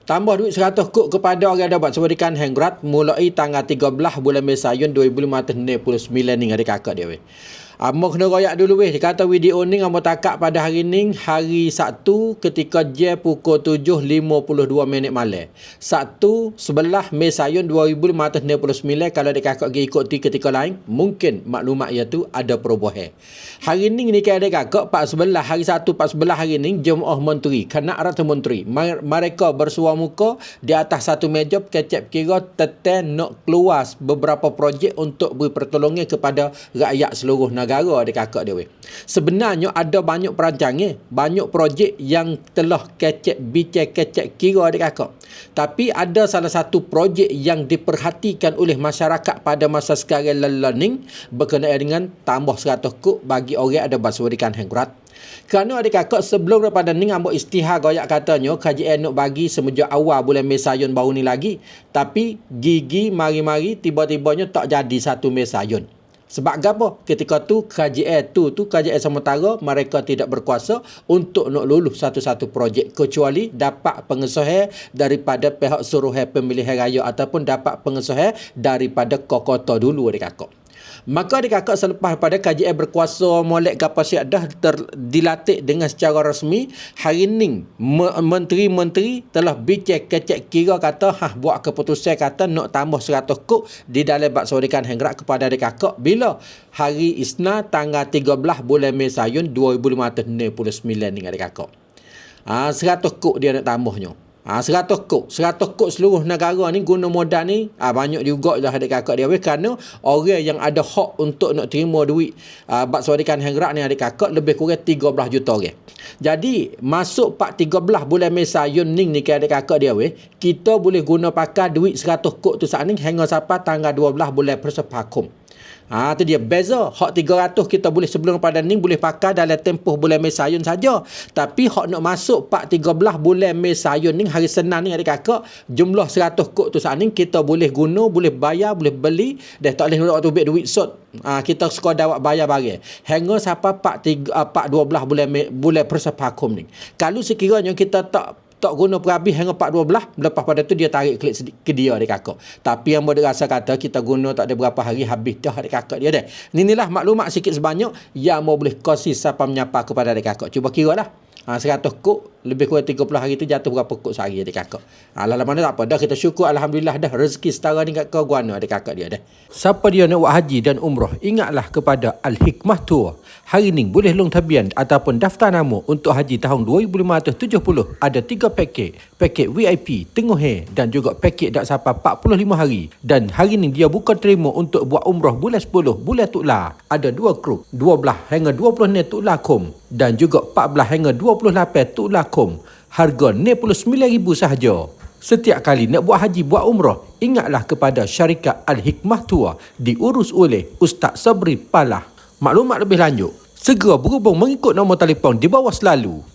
Tambah duit 100 kuk kepada orang dapat sebadikan Hengrat mulai tanggal 13 bulan Mesayun 2059 ni adik kakak dia weh. Amo kena royak dulu weh. Dia kata video ni amo takak pada hari ni hari Sabtu ketika jam pukul 7.52 minit malam. Sabtu 11 Mesayun 2059 kalau adik kakak pergi ikuti ketika lain mungkin maklumat iaitu ada perubahan. Hari ni kan adik kakak 4.11 hari Sabtu 4.11 hari ni Jemaah Menteri Kanak Rata Menteri mereka bersua muka di atas satu meja kecap kira tetap nak keluar beberapa projek untuk beri pertolongan kepada rakyat seluruh negara adik kakak dia weh. Sebenarnya ada banyak perancangan, banyak projek yang telah kecap bicek kecap kira adik kakak. Tapi ada salah satu projek yang diperhatikan oleh masyarakat pada masa sekarang learning berkenaan dengan tambah 100 kuk bagi orang ada bersubadikan Hengrat. Kerana adik kakak sebelum daripada ni ambok istihar goyak katanya KJN nak bagi semenjak awal bulan Mesayun baru ni lagi. Tapi gigi mari-mari tiba-tibanya tak jadi satu Mesayun. Sebab apa? Ketika tu KJN KJN sementara mereka tidak berkuasa untuk nak lulus satu-satu projek kecuali dapat pengesahan daripada pihak suruhan pemilihan raya ataupun dapat pengesahan daripada Kokota dulu adik kakak. Maka adik kakak selepas pada KJN berkuasa molek kapasitas dah dilatih dengan secara rasmi hari ni menteri-menteri telah bicek kecek kira kata buat keputusan kata nak tambah 100 kuk di dalam bak sawadikan Hengrat kepada adik kakak bila hari Isnin tanggal 13 bulan Mesayun 2059 ni adik kakak. 100 kuk dia nak tambahnya. 100 kuk seluruh negara ni guna modal ni banyak juga lah adik kakak dia kerana orang yang ada hak untuk nak terima duit bak sawadikan Hengrat ni adik kakak lebih kurang 13 juta orang. Jadi masuk 13 bulan Mesayun ni adik kakak dia kita boleh guna pakai duit 100 kuk tu saat ni hingga sampai tanggal 12 bulan Persepakum. Tu dia beza. Hak 300 kita boleh sebelum pada ni boleh pakai dalam tempoh bulan Mesayun saja. Tapi hak nak masuk 13 bulan Mesayun ni hari Senin ni adik kakak jumlah 100 kuk tu saat ni kita boleh guna, boleh bayar, boleh beli dah tak boleh nak duit sot. Kita sekadar awak bayar barang. Hingga sampai 12 bulan Persepakum ni. Kalau sekiranya kita tak guna perhabis hingga 4.12 lepas pada tu dia tarik klik ke dia adik kakak. Tapi yang boleh rasa kata kita guna tak ada berapa hari habis dah adik kakak dia dah. Inilah maklumat sikit sebanyak yang mau boleh kongsi siapa menyapa kepada adik kakak. Cuba kira lah. 100 kuk lebih kurang 30 hari tu jatuh berapa kuk sehari adik kakak. Lama mana tak apa dah kita syukur alhamdulillah dah rezeki setara ni kat kau guna adik kakak dia dah. Siapa dia nak buat haji dan umrah ingatlah kepada Al-Hikmah Tour. Hari ni boleh long tabian ataupun daftar nama untuk haji tahun 2570. Ada 3 pakej. Pakej VIP, Tengah dan juga pakej dak sampai 45 hari. Dan hari ni dia buka terima untuk buat umrah bulan 10 bulan Tukla. Ada 2 grup 12 hingga 20 ni Tuklakum dan juga 14 hingga 28 Tuklakum. Harga RM99,000 sahaja. Setiap kali nak buat haji buat umrah, ingatlah kepada syarikat Al-Hikmah Tour diurus oleh Ustaz Sabri Palah. Maklumat lebih lanjut, segera berhubung mengikut nombor telefon di bawah selalu.